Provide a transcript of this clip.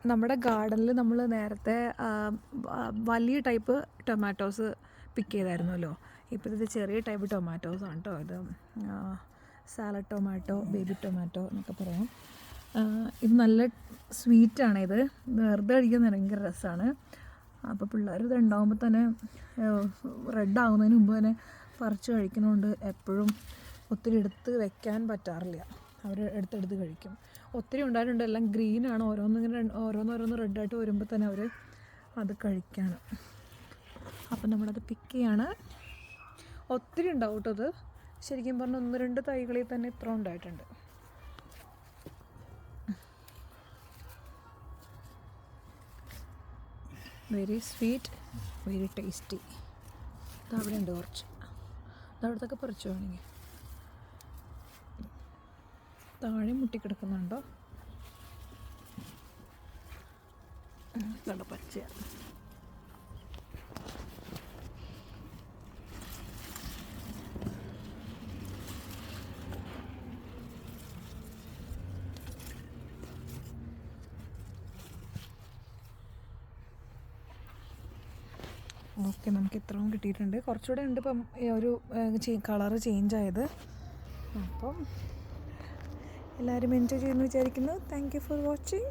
നമ്മുടെ ഗാർഡനിൽ നമ്മൾ നേരത്തെ വലിയ ടൈപ്പ് ടൊമാറ്റോസ് പിക്ക് ചെയ്തായിരുന്നല്ലോ. ഇപ്പോൾ ഇത് ചെറിയ ടൈപ്പ് ടൊമാറ്റോസാണ് കേട്ടോ. ഇത് സാലഡ് ടൊമാറ്റോ, ബേബി ടൊമാറ്റോ എന്നൊക്കെ പറയാം. ഇത് നല്ല സ്വീറ്റാണ്. ഇത് വെറുതെ കഴിക്കാൻ ഭയങ്കര രസമാണ്. അപ്പോൾ പിള്ളേർ ഇത് ഉണ്ടാകുമ്പോൾ തന്നെ റെഡ് ആകുന്നതിന് മുമ്പ് തന്നെ പറിച്ച് കഴിക്കുന്നതുകൊണ്ട് എപ്പോഴും ഒത്തിരി എടുത്ത് വെക്കാൻ പറ്റാറില്ല. അവർ എടുത്തെടുത്ത് കഴിക്കും. ഒത്തിരി ഉണ്ടായിട്ടുണ്ട്, എല്ലാം ഗ്രീനാണ്. ഓരോന്നോരോന്ന് റെഡായിട്ട് വരുമ്പോൾ തന്നെ അവർ അത് കഴിക്കാണ്. അപ്പം നമ്മളത് പിക്ക് ചെയ്യാണ്. ഒത്തിരി ഉണ്ടാവും കേട്ടോ. അത് ശരിക്കും പറഞ്ഞാൽ 1-2 തൈകളിൽ തന്നെ ഇത്ര ഉണ്ടായിട്ടുണ്ട്. Very sweet, very tasty. ഇതവിടെ ഉണ്ട് കുറച്ച്. ഇതവിടത്തൊക്കെ പറിച്ചു വേണമെങ്കിൽ. താഴെ മുട്ടിക്കിടക്കുന്നുണ്ടോ? ഇതുണ്ട് പച്ച. ഓക്കെ, നമുക്ക് ഇത്രയും കിട്ടിയിട്ടുണ്ട്. കുറച്ചുകൂടെ ഉണ്ട് ഇപ്പം ഒരു കളറ് ചേഞ്ച് ആയത്. അപ്പം എല്ലാവരും എൻജോയ് ചെയ്യുമെന്ന് വിചാരിക്കുന്നു. Thank you for watching.